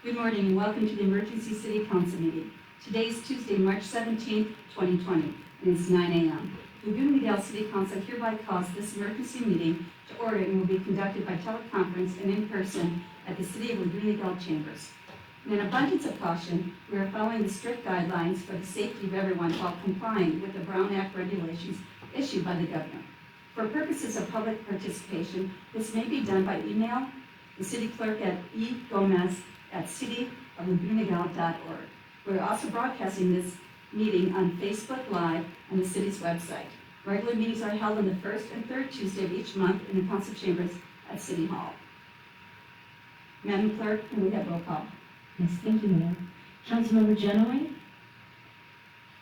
Good morning and welcome to the Emergency City Council meeting. Today is Tuesday, March 17th, 2020, and it's 9 a.m. The Laguna Niguel City Council hereby calls this emergency meeting to order and will be conducted by teleconference and in person at the City of Laguna Niguel Chambers. In an abundance of caution, we are following the strict guidelines for the safety of everyone while complying with the Brown Act regulations issued by the governor. For purposes of public participation, this may be done by email, the city clerk at egomez@cityoflagunaniguel.org. We're also broadcasting this meeting on Facebook Live on the city's website. Regular meetings are held on the first and third Tuesday of each month in the council chambers at City Hall. Madam Clerk, can we have roll call? Yes, thank you, Mayor. Councilmember Genoway?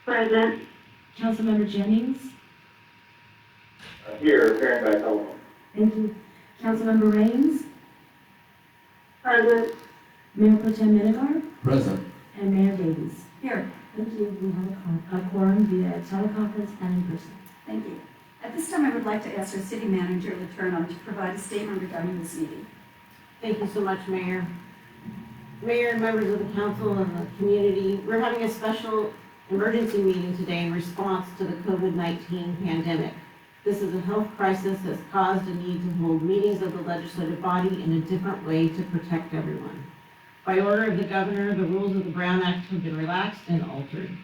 Present. Councilmember Jennings? Here, appearing by telephone. Thank you. Councilmember Raines? Present. Mayor Pro Tem Minigar? Present. And Mayor Davies. Here. Thank you. We have a quorum via teleconference and in person. Thank you. At this time, I would like to ask our city manager, Letourneau, to provide a statement regarding this meeting. Thank you so much, Mayor. Mayor, members of the council and the community, we're having a special emergency meeting today in response to the COVID-19 pandemic. This is a health crisis that's caused a need to hold meetings of the legislative body in a different way to protect everyone. By order of the governor, the rules of the Brown Act have been relaxed and altered.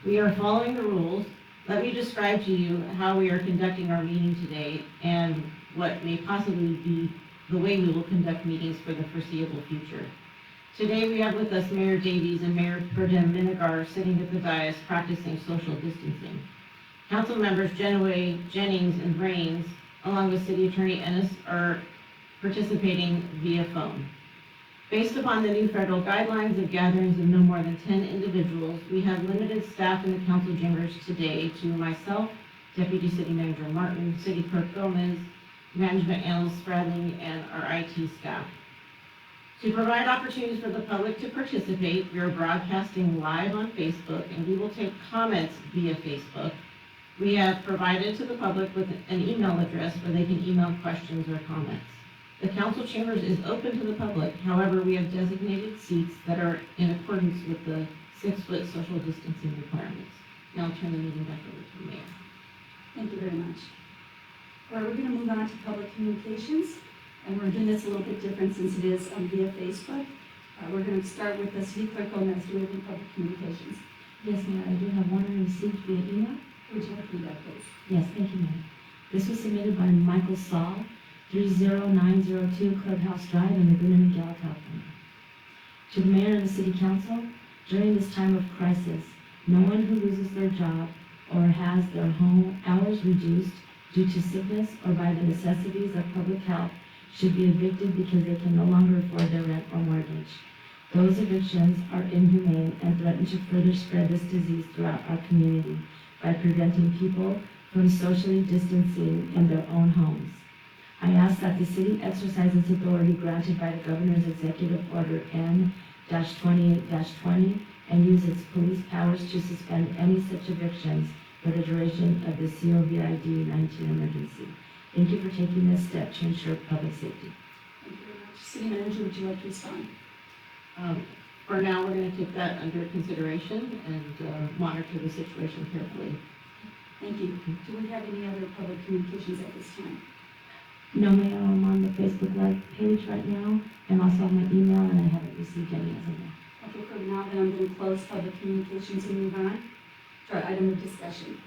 We are following the rules. Let me describe to you how we are conducting our meeting today and what may possibly be the way we will conduct meetings for the foreseeable future. Today we have with us Mayor Davies and Mayor Pro Tem Minigar sitting at the dais practicing social distancing. Council members Genoway, Jennings, and Raines, along with City Attorney Ennis, are participating via phone. Based upon the new federal guidelines of gatherings of no more than 10 individuals, we have limited staff in the council chambers today to myself, Deputy City Manager Martin, City Clerk Gomez, Management Analyst Spradling, and our IT staff. To provide opportunities for the public to participate, we are broadcasting live on Facebook, and we will take comments via Facebook. We have provided to the public with an email address where they can email questions or comments. The council chambers is open to the public. However, we have designated seats that are in accordance with the 6-foot social distancing requirements. Now I'll turn the meeting back over to the mayor. Thank you very much. All right, we're going to move on to public communications, and we're doing this a little bit different since it is via Facebook. We're going to start with the City Clerk Gomez. Do we have any public communications? Yes, Mayor, I do have one received via email. Would you like to read that, please? Yes, thank you, Mayor. This was submitted by Michael Saul, 30902 Clubhouse Drive in Laguna Niguel, California. To the Mayor and the City Council, during this time of crisis, no one who loses their job or has their home hours reduced due to sickness or by the necessities of public health should be evicted because they can no longer afford their rent or mortgage. Those evictions are inhumane and threaten to further spread this disease throughout our community by preventing people from socially distancing in their own homes. I ask that the city exercise its authority granted by the governor's executive order N-28-20 and use its police powers to suspend any such evictions for the duration of the COVID-19 emergency. Thank you for taking this step to ensure public safety. Thank you very much. City Manager, would you like to respond? For now, we're going to take that under consideration and monitor the situation carefully. Thank you. Do we have any other public communications at this time? No, Mayor, I'm on the Facebook Live page right now, and also on my email, and I haven't received any as of now. Okay, for now, then I'm going to close public communications and move on to our item of discussion.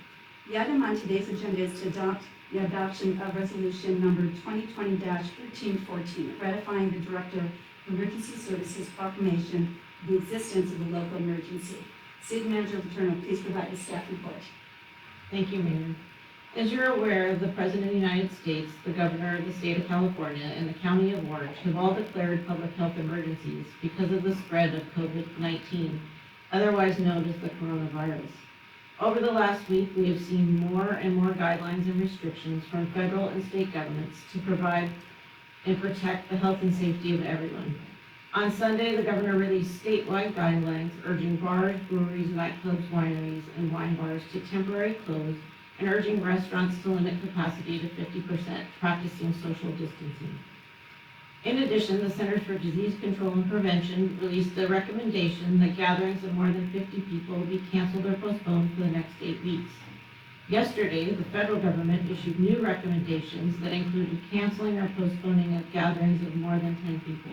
The item on today's agenda is to adopt the adoption of resolution number 2020-1314, ratifying the Director of Emergency Services proclamation of the existence of a local emergency. City Manager Letourneau, please provide the staff report. Thank you, Mayor. As you're aware, the President of the United States, the Governor of the State of California, and the County of Orange have all declared public health emergencies because of the spread of COVID-19, otherwise known as the coronavirus. Over the last week, we have seen more and more guidelines and restrictions from federal and state governments to provide and protect the health and safety of everyone. On Sunday, the governor released statewide guidelines urging bars, breweries, nightclubs, wineries, and wine bars to temporarily close and urging restaurants to limit capacity to 50%, practicing social distancing. In addition, the Centers for Disease Control and Prevention released a recommendation that gatherings of more than 50 people be canceled or postponed for the next 8 weeks. Yesterday, the federal government issued new recommendations that included canceling or postponing of gatherings of more than 10 people.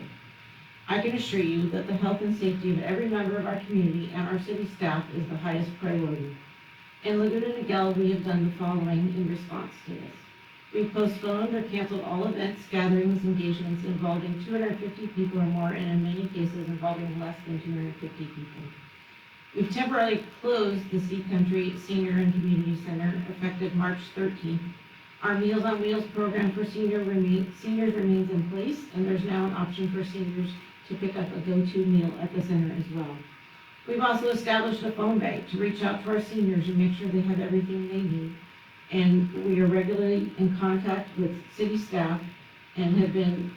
I can assure you that the health and safety of every member of our community and our city staff is the highest priority. In Laguna Niguel, we have done the following in response to this. We postponed or canceled all events, gatherings, engagements involving 250 people or more, and in many cases involving less than 250 people. We've temporarily closed the Sea Country Senior and Community Center effective March 13th. Our Meals on Wheels program for seniors remains in place, and there's now an option for seniors to pick up a go-to meal at the center as well. We've also established a phone bank to reach out to our seniors and make sure they have everything they need. And we are regularly in contact with city staff and have been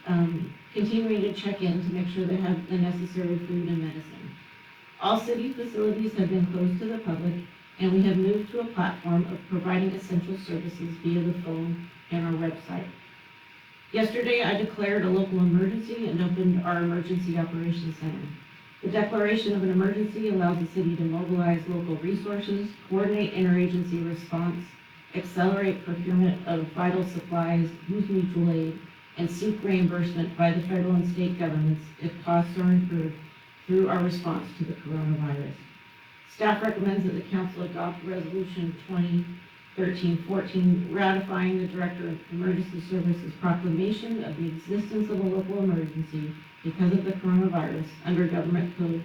continuing to check in to make sure they have the necessary food and medicine. All city facilities have been closed to the public, and we have moved to a platform of providing essential services via the phone and our website. Yesterday, I declared a local emergency and opened our Emergency Operations Center. The declaration of an emergency allows the city to mobilize local resources, coordinate interagency response, accelerate procurement of vital supplies, use mutual aid, and seek reimbursement by the federal and state governments if costs are incurred through our response to the coronavirus. Staff recommends that the council adopt Resolution 2013-14 ratifying the Director of Emergency Services proclamation of the existence of a local emergency because of the coronavirus under Government Code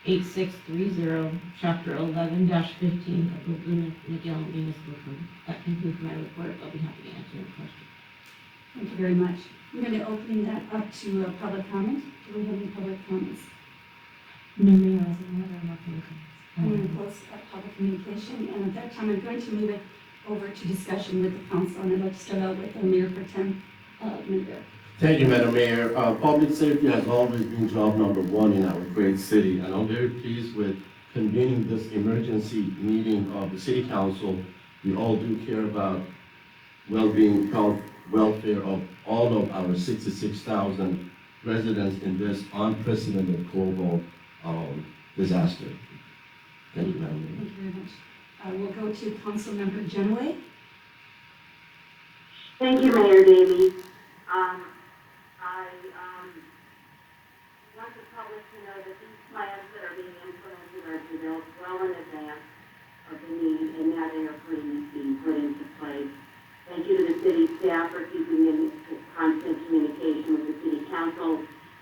8630, Chapter 11-15 of the Laguna Niguel Municipal Code. That concludes my report. I'll be happy to answer any questions. Thank you very much. I'm going to open that up to public comment. Do we have any public comments? No, Mayor, as a matter of my I'm going to close public communication, and at that time, I'm going to move it over to discussion with the council, and I'd like to start out with Mayor Pro Tem Mingo. Thank you, Madam Mayor. Public safety has always been job number one in our great city, and I'm very pleased with convening this emergency meeting of the City Council. We all do care about well-being, health, welfare of all of our 66,000 residents in this unprecedented global disaster. Thank you, Madam Mayor. Thank you very much. We'll go to Councilmember Genoway. Thank you, Mayor Davey. I want the public to know that these plans that are being implemented are developed well in advance of the need, and that interplane is being put into place. Thank you to the city staff for keeping in constant communication with the city council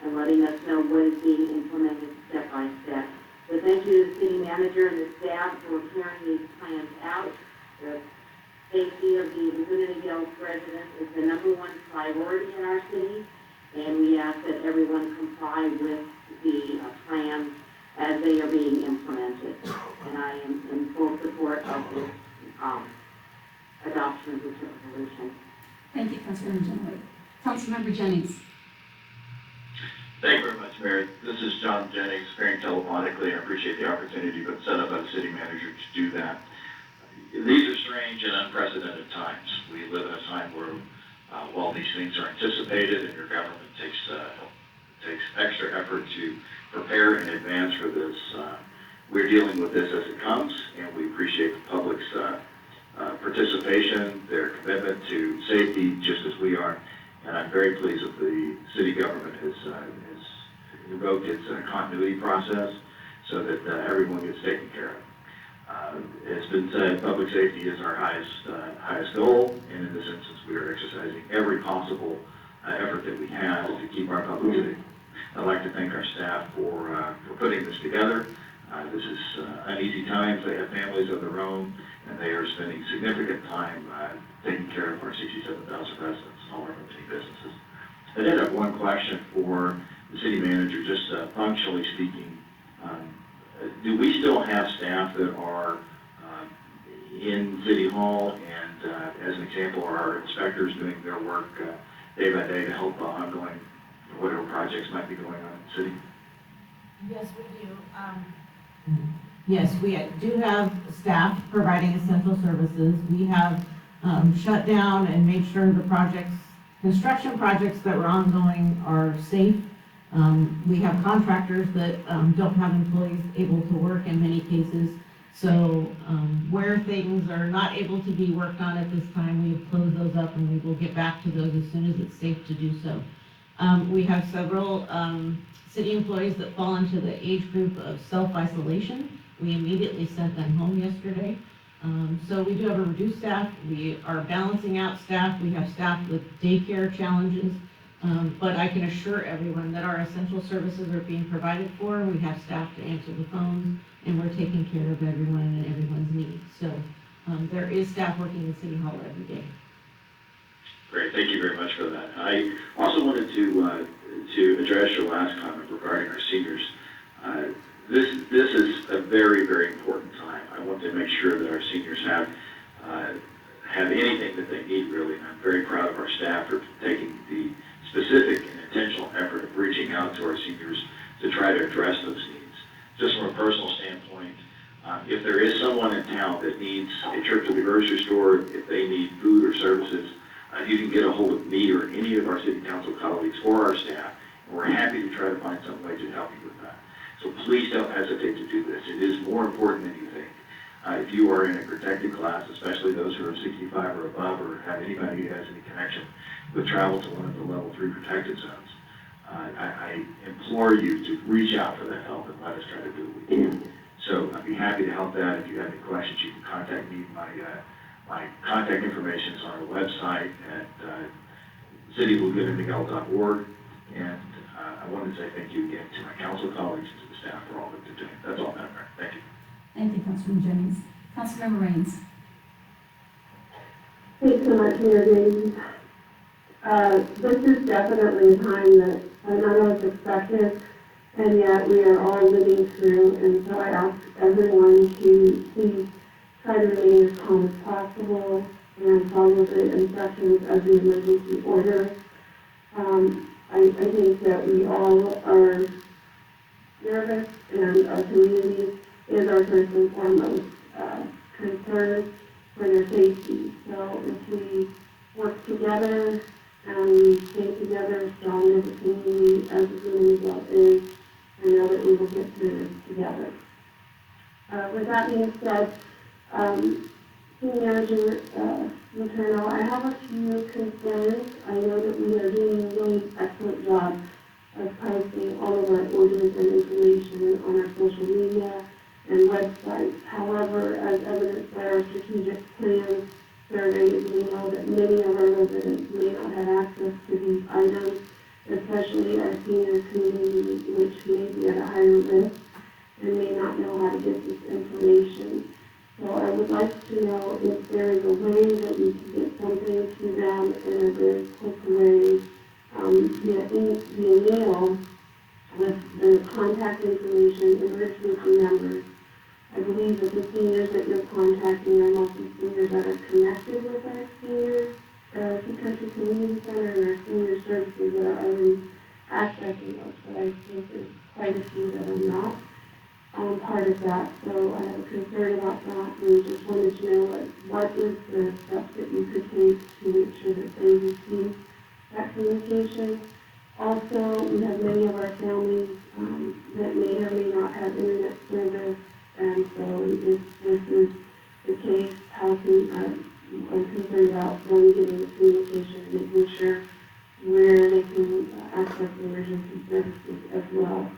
and letting us know what is being implemented step by step. So thank you to the city manager and the staff for carrying these plans out. The safety of the Laguna Niguel residents is the #1 priority in our city, and we ask that everyone comply with the plans as they are being implemented. And I am in full support of this adoption of this resolution. Thank you, Councilmember Genoway. Councilmember Jennings. Thank you very much, Mayor. This is John Jennings, appearing telephonically. I appreciate the opportunity but set up by the city manager to do that. These are strange and unprecedented times. We live in a time where, while these things are anticipated and your government takes extra effort to prepare in advance for this, we're dealing with this as it comes, and we appreciate the public's participation, their commitment to safety, just as we are. And I'm very pleased that the city government has invoked its continuity process so that everyone gets taken care of. It's been said, public safety is our highest goal, and in this instance, we are exercising every possible effort that we have to keep our public safe. I'd like to thank our staff for putting this together. This is uneasy times. They have families of their own, and they are spending significant time taking care of our 67,000 residents and all our company businesses. I did have one question for the city manager, just functionally speaking. Do we still have staff that are in City Hall, and as an example, are our inspectors doing their work day by day to help ongoing whatever projects might be going on in the city? Yes, we do. Yes, we do have staff providing essential services. We have shut down and made sure the projects construction projects that were ongoing are safe. We have contractors that don't have employees able to work in many cases. So where things are not able to be worked on at this time, we have closed those up and we will get back to those as soon as it's safe to do so. We have several city employees that fall into the age group of self-isolation. We immediately sent them home yesterday. So we do have a reduced staff. We are balancing out staff. We have staff with daycare challenges. But I can assure everyone that our essential services are being provided for. We have staff to answer the phones, and we're taking care of everyone and everyone's needs. So there is staff working in City Hall every day. Great, thank you very much for that. I also wanted to address your last comment regarding our seniors. This is a very, very important time. I want to make sure that our seniors have anything that they need, really. And I'm very proud of our staff for taking the specific and intentional effort of reaching out to our seniors to try to address those needs. Just from a personal standpoint, if there is someone in town that needs a trip to the grocery store, if they need food or services, you can get a hold of me or any of our city council colleagues or our staff, and we're happy to try to find some way to help you with that. So please don't hesitate to do this. It is more important than you think. If you are in a protected class, especially those who are 65 or above, or have anybody who has any connection with travel to one of the level 3 protected zones, I implore you to reach out for that help and let us try to do what we can. So I'd be happy to help that. If you have any questions, you can contact me. My contact information is on our website at cityoflagoonamiguel.org. And I wanted to say thank you again to my council colleagues and to the staff for all that they're doing. That's all, Madam Mayor. Thank you. Thank you, Councilman Jennings. Councilmember Raines. Thanks so much, Mayor Davies. This is definitely a time that none of us expected, and yet we are all living through, and so I ask everyone to please try to remain as calm as possible and follow the instructions of the emergency order. I think that we all are nervous, and our community is our first and foremost concern for their safety. So if we work together and we stay together strong as a community, as a community is, I know that we will get through this together. With that being said, City Manager Letourneau, I have a few concerns. I know that we are doing a really excellent job of posting all of our orders and information on our social media and websites. However, as evidenced by our strategic plan surveys, we know that many of our residents may not have access to these items, especially our senior community, which may be at a higher risk and may not know how to get this information. So I would like to know if there is a way that we can get something to them in a very quick way, via mail with the contact information, emergency numbers. I believe that the seniors that you're contacting are mostly seniors that are connected with our seniors, Key Country Community Center, and our senior services that are already accessing those. But I think there's quite a few that are not part of that. So I have a concern about that, and just wanted to know what is the steps that you could take to make sure that they receive that communication. Also, we have many of our families that may or may not have internet service, and so if this is the case, I'm concerned about them getting the communication and making sure where they can access emergency services as well.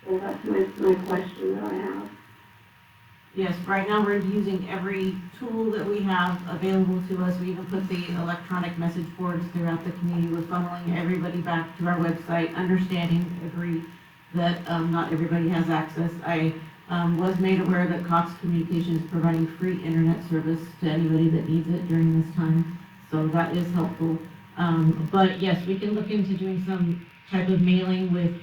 So that's my question that I have. Yes, right now we're using every tool that we have available to us. We even put the electronic message boards throughout the community. We're funneling everybody back to our website, agree that not everybody has access. I was made aware that Cox Communications is providing free internet service to anybody that needs it during this time, so that is helpful. But yes, we can look into doing some type of mailing with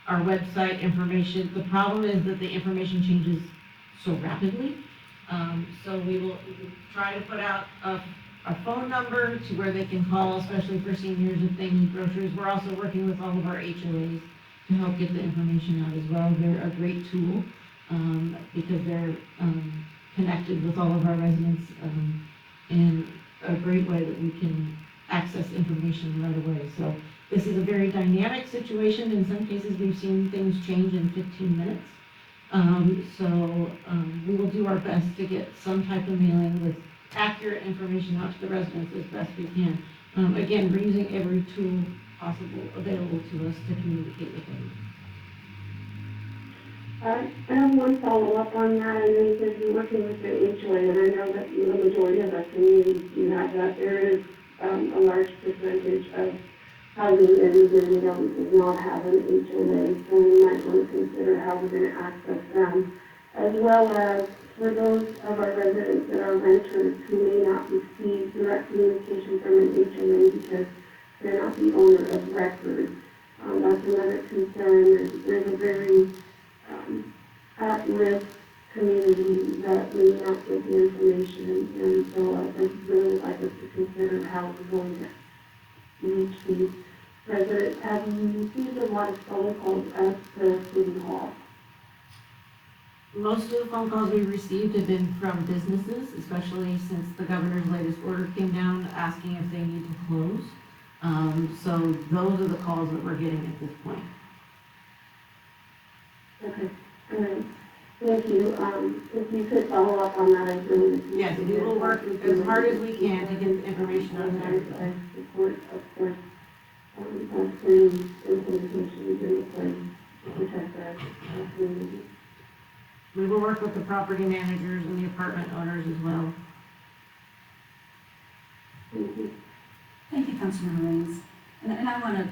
our website information. The problem is that the information changes so rapidly. So we will try to put out a phone number to where they can call, especially for seniors if they need groceries. We're also working with all of our HOAs to help get the information out as well. They're a great tool because they're connected with all of our residents in a great way that we can access information right away. So this is a very dynamic situation. In some cases, we've seen things change in 15 minutes. We will do our best to get some type of mailing with accurate information out to the residents as best we can. Again, we're using every tool possible available to us to communicate with them. I have one follow-up on that. I know you said you're working with the HOA, and I know that the majority of our communities do have that. There is a large percentage of housing areas that we don't not have an HOA, so we might want to consider how we're going to access them, as well as for those of our residents that are renters who may not receive direct communication from an HOA because they're not the owner of record. That's another concern. There's a very at-risk community that may not get the information, and so I'd really like us to consider how we're going to reach these residents. Have you received a lot of phone calls at the city hall? Most of the phone calls we received have been from businesses, especially since the governor's latest order came down asking if they need to close. So those are the calls that we're getting at this point. Okay, all right. Thank you. If you could follow up on that, I'd really appreciate it. Yes, we will work as hard as we can to get the information out And there. I support, of course, us putting implementations in place to protect our community. We will work with the property managers and the apartment owners as well. Thank you. Thank you, Councilmember Raines. And I want to,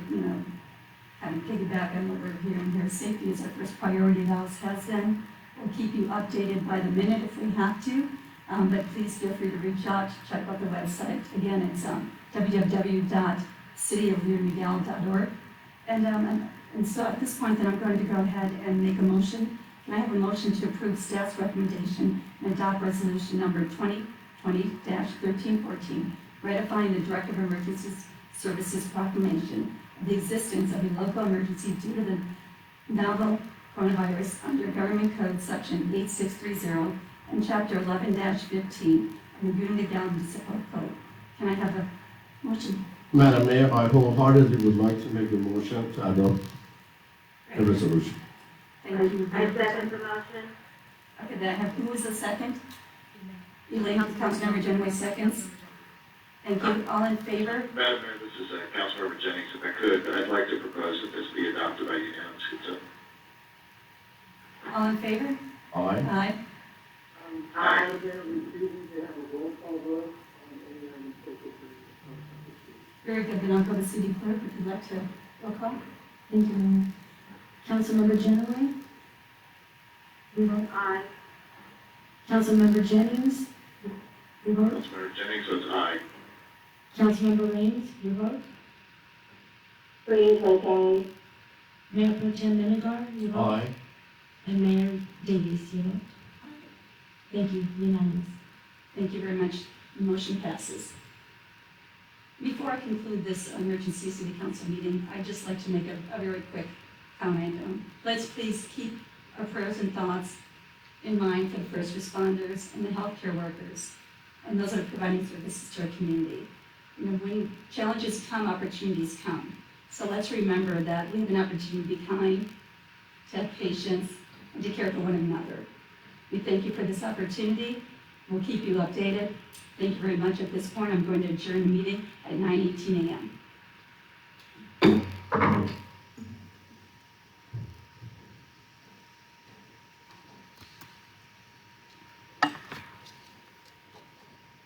kind of piggyback on what we're hearing here. Safety is our first priority, it always has been. We'll keep you updated by the minute if we have to, but please feel free to reach out, check out the website. Again, it's www.cityoflearmiguel.org. And so at this point, then I'm going to go ahead and make a motion. Can I have a motion to approve staff's recommendation and adopt resolution number 2020-1314, ratifying the Director of Emergency Services proclamation of the existence of a local emergency due to the novel coronavirus under Government Code Section 8630 and Chapter 11-15 of the Unity Municipal Code. Can I have a motion? Madam Mayor, I wholeheartedly would like to make a motion to adopt the resolution. Thank you. I second the motion. Okay, then I have, who was the second? Elaine, Councilmember Genoway seconds. Thank you. All in favor? Madam Mayor, this is Councilmember Jennings. If I could, I'd like to propose that this be adopted by unanimous consent. All in favor? Aye. Aye. Aye. Very good. Then I'll go to City Clerk. Would you like to roll call? Thank you, Mayor. Councilmember Genoway? You vote. Aye. Councilmember Jennings? You vote. Councilmember Jennings votes aye. Councilmember Raines? You vote. Please, okay. Mayor Pro Tem Menegar? You vote. Aye. And Mayor Davies? You vote. Thank you, unanimous. Thank you very much. The motion passes. Before I conclude this emergency city council meeting, I'd just like to make a very quick comment. Let's please keep our prayers and thoughts in mind for the first responders and the healthcare workers and those that are providing services to our community. When challenges come, opportunities come. So let's remember that we have an opportunity to be kind, to have patience, and to care for one another. We thank you for this opportunity. We'll keep you updated. Thank you very much. At this point, I'm going to adjourn the meeting at 9:18 a.m.